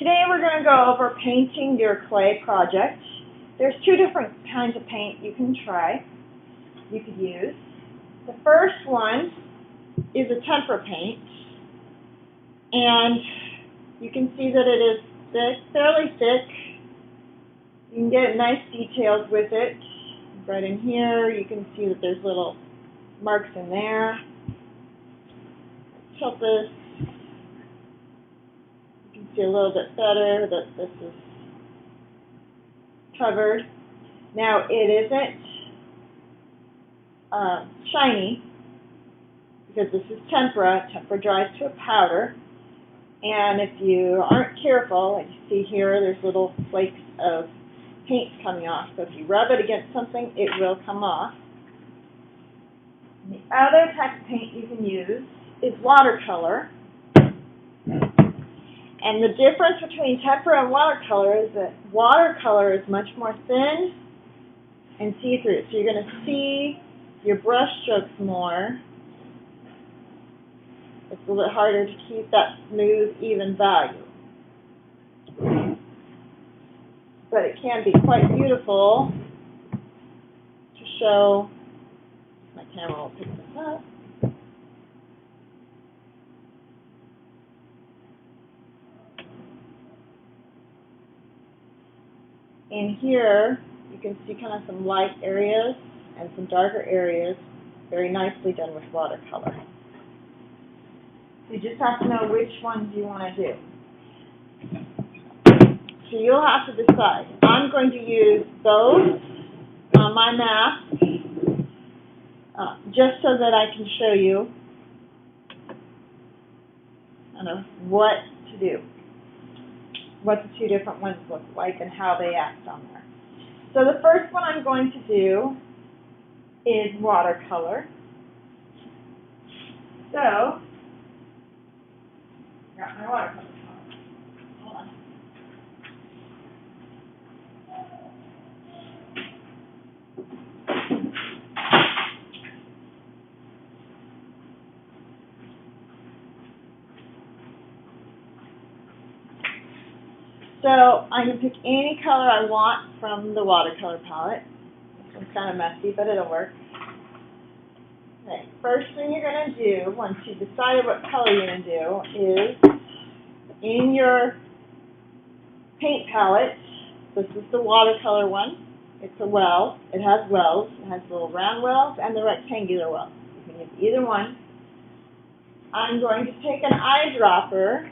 Today we're going to go over painting your clay project. There's two different kinds of paint you can try, you could use. The first one is a tempera paint, and you can see that it is thick, fairly thick. You can get nice details with it. Right in here, you can see that there's little marks in there. Tilt this. You can see a little bit better that this is covered. Now it isn't shiny because this is tempera. Tempera dries to a powder, and if you aren't careful, like you see here, there's little flakes of paint coming off. So if you rub it against something, it will come off. And the other type of paint you can use is watercolor. And the difference between tempera and watercolor is that watercolor is much more thin and see-through. So you're going to see your brush strokes more. It's a little bit harder to keep that smooth, even value. But it can be quite beautiful to show. My camera will pick this up. In here, you can see kind of some light areas and some darker areas, very nicely done with watercolor. So you just have to know which ones you want to do. So you'll have to decide. I'm going to use both on my mask just so that I can show you kind of what to do, what the two different ones look like and how they act on there. So the first one I'm going to do is watercolor. So, got my watercolor. Hold on. So I can pick any color I want from the watercolor palette. This one's kind of messy, but it'll work. Okay, first thing you're going to do, once you've decided what color you're going to do, is in your paint palette, this is the watercolor one. It's a well. It has wells. It has the little round wells and the rectangular wells. You can use either one. I'm going to take an eyedropper,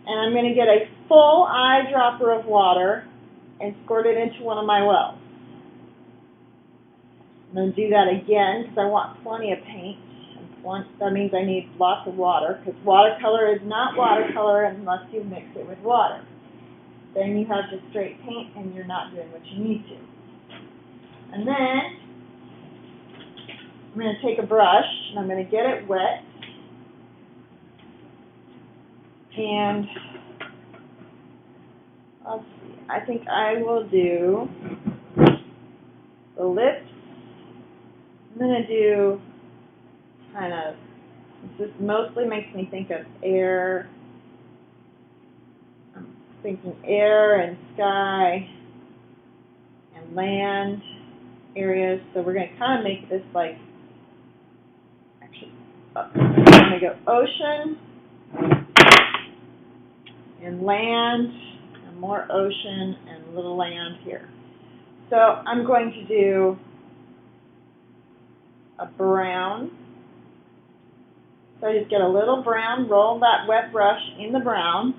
and I'm going to get a full eyedropper of water and squirt it into one of my wells. I'm going to do that again because I want plenty of paint. That means I need lots of water, because watercolor is not watercolor unless you mix it with water. Then you have just straight paint and you're not doing what you need to. And then I'm going to take a brush and I'm going to get it wet. And let's see, I think I will do the lips. I'm going to do kind of, this mostly makes me think of air. I'm thinking air and sky and land areas. So we're going to kind of make this like, actually, I'm going to go ocean and land, and more ocean and a little land here. So I'm going to do a brown. So I just get a little brown, roll that wet brush in the brown,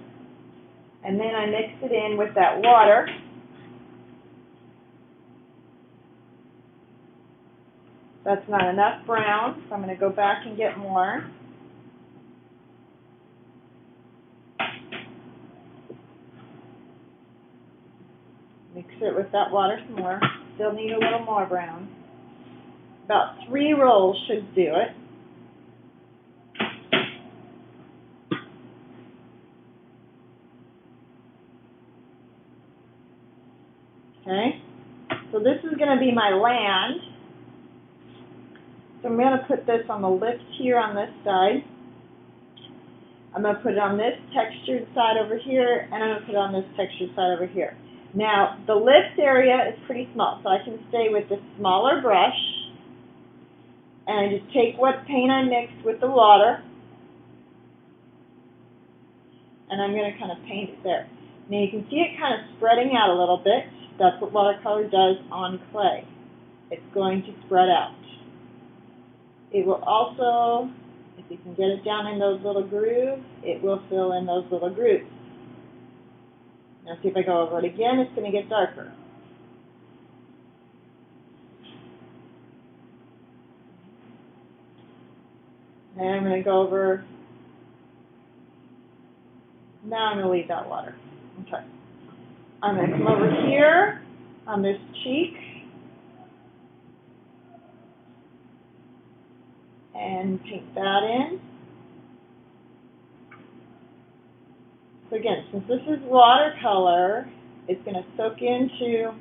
and then I mix it in with that water. That's not enough brown, so I'm going to go back and get more. Mix it with that water some more. Still need a little more brown. About 3 rolls should do it. Okay, so this is going to be my land. So I'm going to put this on the lips here on this side. I'm going to put it on this textured side over here, and I'm going to put it on this textured side over here. Now, the lips area is pretty small, so I can stay with this smaller brush, and I just take what paint I mixed with the water, and I'm going to kind of paint it there. Now, you can see it kind of spreading out a little bit. That's what watercolor does on clay. It's going to spread out. It will also, if you can get it down in those little grooves, it will fill in those little grooves. Now see if I go over it again, it's going to get darker. And I'm going to go over, now I'm going to leave that water. Okay. I'm going to come over here on this cheek and paint that in. So again, since this is watercolor, it's going to soak into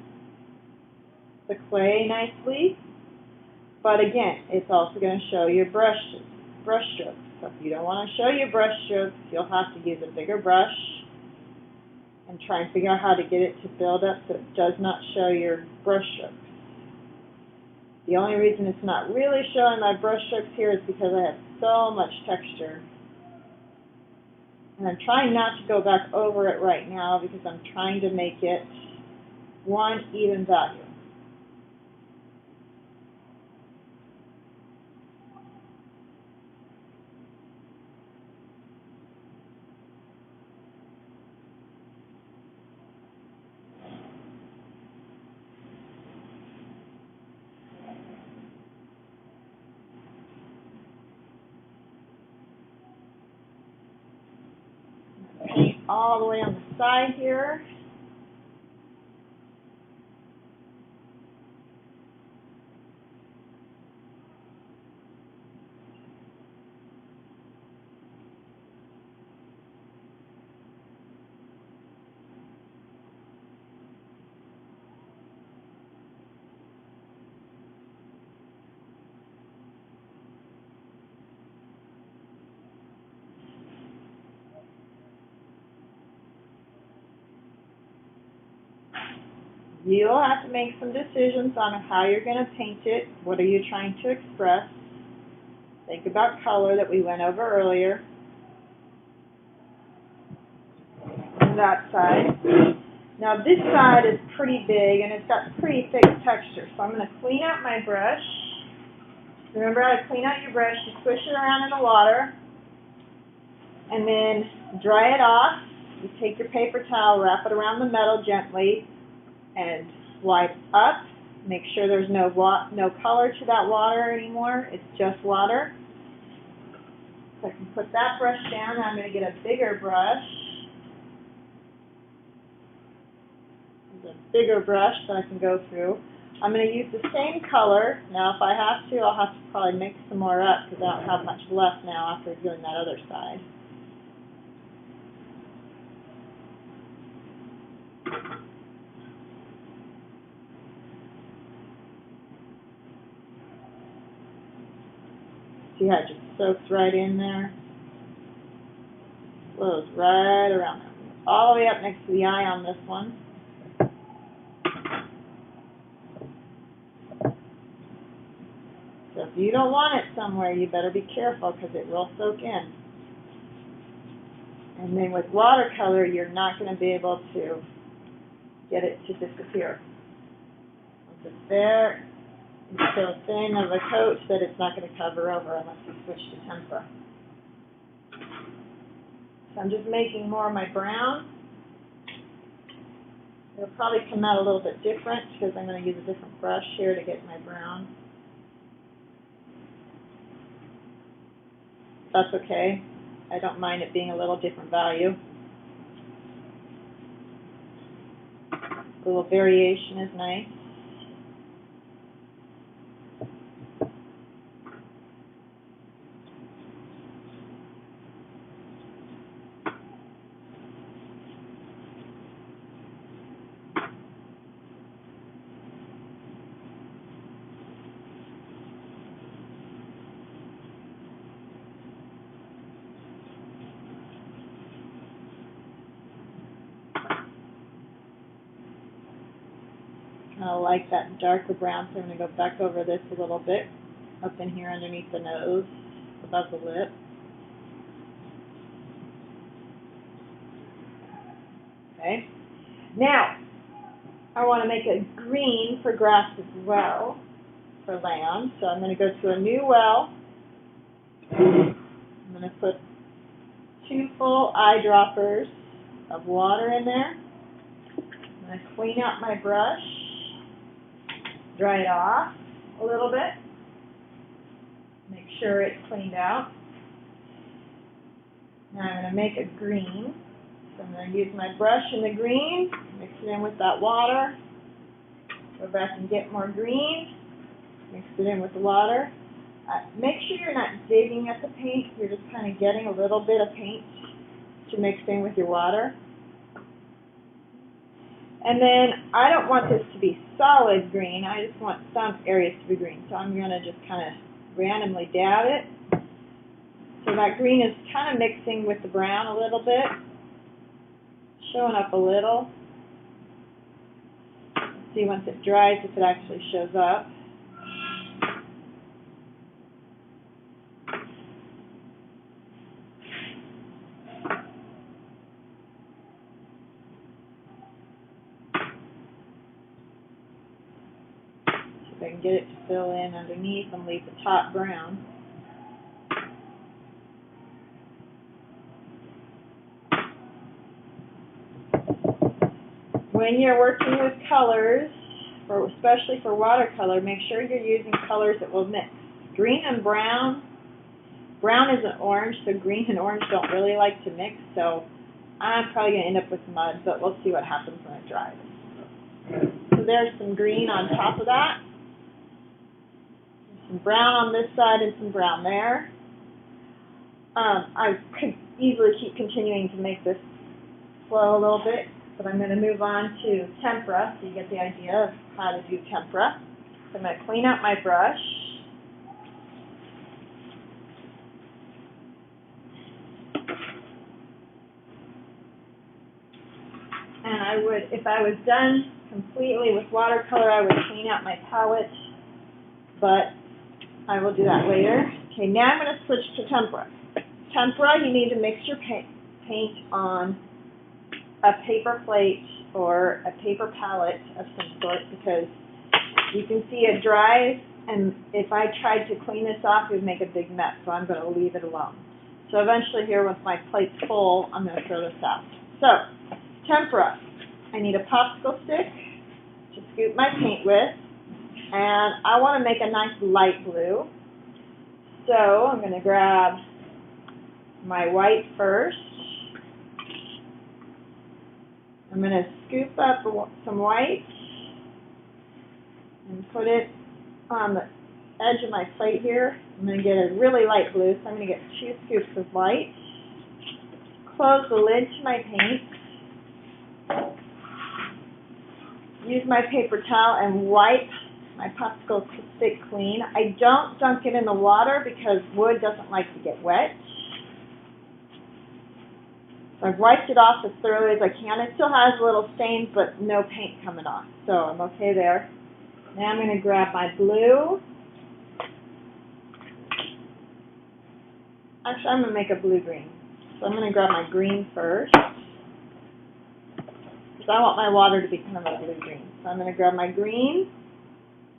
the clay nicely. But again, it's also going to show your brush strokes. So if you don't want to show your brush strokes, you'll have to use a bigger brush and try and figure out how to get it to build up so it does not show your brush strokes. The only reason it's not really showing my brush strokes here is because I have so much texture. And I'm trying not to go back over it right now because I'm trying to make it one even value. Paint all the way on the side here. You'll have to make some decisions on how you're going to paint it. What are you trying to express? Think about color that we went over earlier. On that side. Now this side is pretty big and it's got pretty thick texture. So I'm going to clean out my brush. Remember how to clean out your brush. You swish it around in the water and then dry it off. You take your paper towel, wrap it around the metal gently, and wipe up. Make sure there's no color to that water anymore. It's just water. So I can put that brush down. Now I'm going to get a bigger brush. There's a bigger brush that I can go through. I'm going to use the same color. Now if I have to, I'll have to probably mix some more up because I don't have much left now after doing that other side. See how it just soaks right in there? Flows right around there. All the way up next to the eye on this one. So if you don't want it somewhere, you better be careful because it will soak in. And then with watercolor, you're not going to be able to get it to disappear. Once it's there, it's so thin of a coat that it's not going to cover over unless you switch to tempera. So I'm just making more of my brown. It'll probably come out a little bit different because I'm going to use a different brush here to get my brown. That's okay. I don't mind it being a little different value. A little variation is nice. kind of like that darker brown, so I'm going to go back over this a little bit, up in here underneath the nose, above the lip. Okay. Now, I want to make a green for grass as well, for land. So I'm going to go to a new well. I'm going to put 2 full eyedroppers of water in there. I'm going to clean out my brush, dry it off a little bit, make sure it's cleaned out. Now I'm going to make a green. So I'm going to use my brush in the green, mix it in with that water, go back and get more green, mix it in with the water. Make sure you're not digging at the paint, you're just kind of getting a little bit of paint to mix in with your water. And then I don't want this to be solid green, I just want some areas to be green. So I'm going to just kind of randomly dab it. So that green is kind of mixing with the brown a little bit, showing up a little. See once it dries if it actually shows up. So I can get it to fill in underneath and leave the top brown. When you're working with colors, especially for watercolor, make sure you're using colors that will mix. Green and brown. Brown isn't orange, so green and orange don't really like to mix, so I'm probably going to end up with mud, but we'll see what happens when it dries. So there's some green on top of that. Some brown on this side and some brown there. I could easily keep continuing to make this flow a little bit, but I'm going to move on to tempera, so you get the idea of how to do tempera. So I'm going to clean out my brush. And I would, if I was done completely with watercolor, I would clean out my palette, but I will do that later. Okay, now I'm going to switch to tempera. Tempera, you need to mix your paint on a paper plate or a paper palette of some sort, because you can see it dries, and if I tried to clean this off, it would make a big mess, so I'm going to leave it alone. So eventually here, once my plate's full, I'm going to throw this out. So, tempera. I need a popsicle stick to scoop my paint with, and I want to make a nice light blue. So I'm going to grab my white first. I'm going to scoop up some white and put it on the edge of my plate here. I'm going to get a really light blue, so I'm going to get 2 scoops of white. Close the lid to my paint. Use my paper towel and wipe my popsicle stick clean. I don't dunk it in the water because wood doesn't like to get wet. So I've wiped it off as thoroughly as I can. It still has little stains, but no paint coming off, so I'm okay there. Now I'm going to grab my blue. Actually, I'm going to make a blue-green. So I'm going to grab my green first, because I want my water to be kind of a blue-green. So I'm going to grab my green,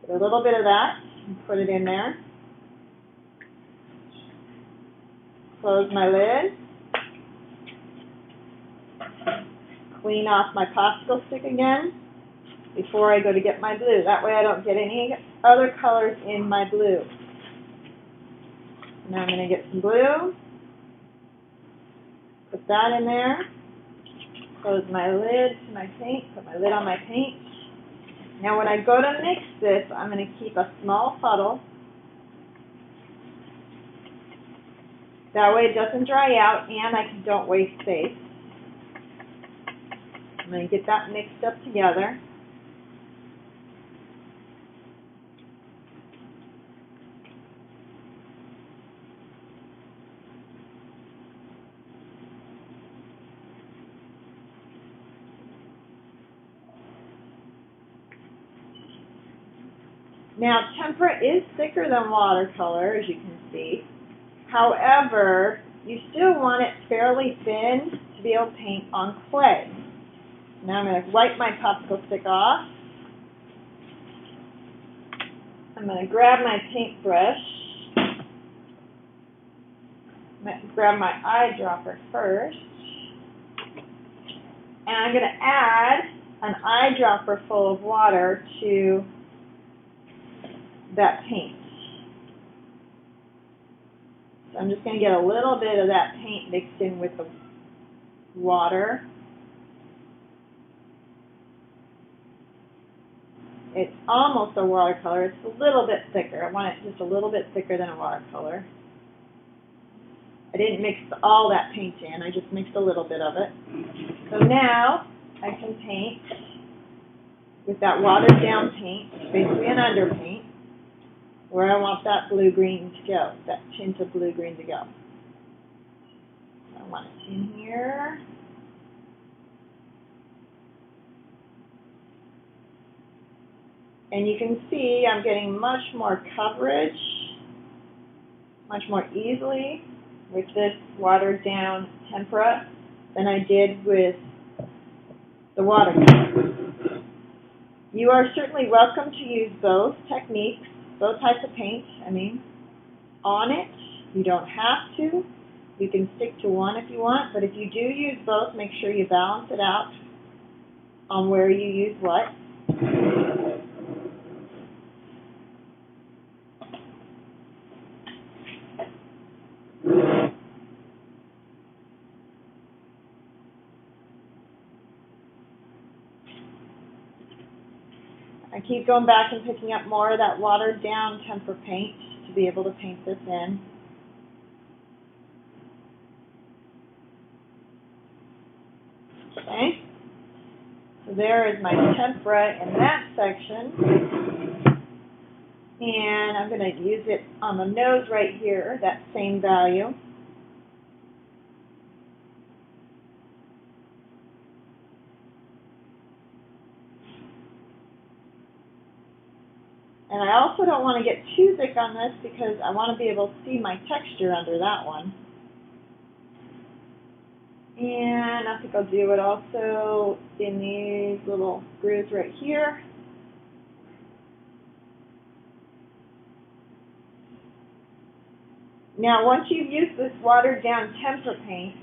get a little bit of that, and put it in there. Close my lid. Clean off my popsicle stick again before I go to get my blue. That way I don't get any other colors in my blue. Now I'm going to get some blue, put that in there, close my lid to my paint, put my lid on my paint. Now when I go to mix this, I'm going to keep a small puddle. That way it doesn't dry out and I don't waste space. I'm going to get that mixed up together. Now, tempera is thicker than watercolor, as you can see. However, you still want it fairly thin to be able to paint on clay. Now I'm going to wipe my popsicle stick off. I'm going to grab my paintbrush. I'm going to grab my eyedropper first. And I'm going to add an eyedropper full of water to that paint. So I'm just going to get a little bit of that paint mixed in with the water. It's almost a watercolor. It's a little bit thicker. I want it just a little bit thicker than a watercolor. I didn't mix all that paint in. I just mixed a little bit of it. So now I can paint with that watered down paint, basically an underpaint, where I want that blue-green to go, that tint of blue-green to go. I want it in here. And you can see I'm getting much more coverage, much more easily with this watered down tempera than I did with the watercolor. You are certainly welcome to use both techniques, both types of paint, on it. You don't have to. You can stick to one if you want, but if you do use both, make sure you balance it out on where you use what. I keep going back and picking up more of that watered down tempera paint to be able to paint this in. Okay, so there is my tempera in that section. And I'm going to use it on the nose right here, that same value. And I also don't want to get too thick on this because I want to be able to see my texture under that one. And I think I'll do it also in these little grooves right here. Now, once you've used this watered down tempera paint,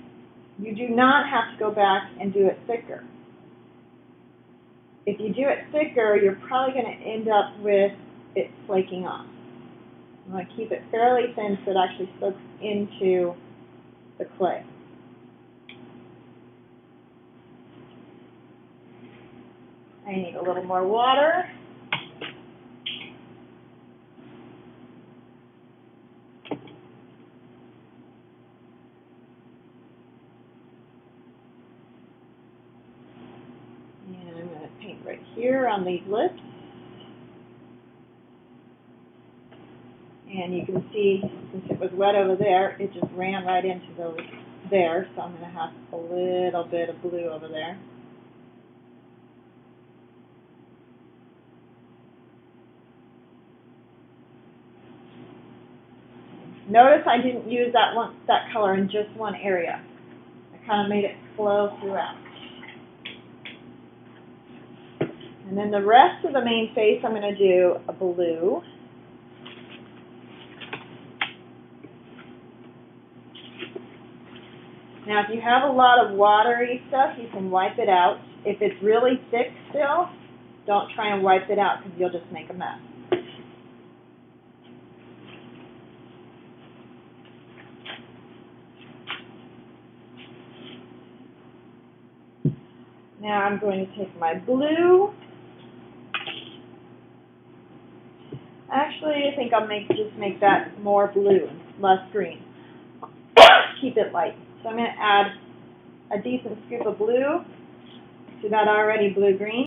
you do not have to go back and do it thicker. If you do it thicker, you're probably going to end up with it flaking off. I'm going to keep it fairly thin so it actually soaks into the clay. I need a little more water. And I'm going to paint right here on these lips. And you can see, since it was wet over there, it just ran right into those there. So I'm going to have a little bit of blue over there. Notice I didn't use that color in just one area. I kind of made it flow throughout. And then the rest of the main face, I'm going to do a blue. Now, if you have a lot of watery stuff, you can wipe it out. If it's really thick still, don't try and wipe it out because you'll just make a mess. Now I'm going to take my blue. Actually, I think I'll just make that more blue, less green. Keep it light. So I'm going to add a decent scoop of blue to that already blue-green.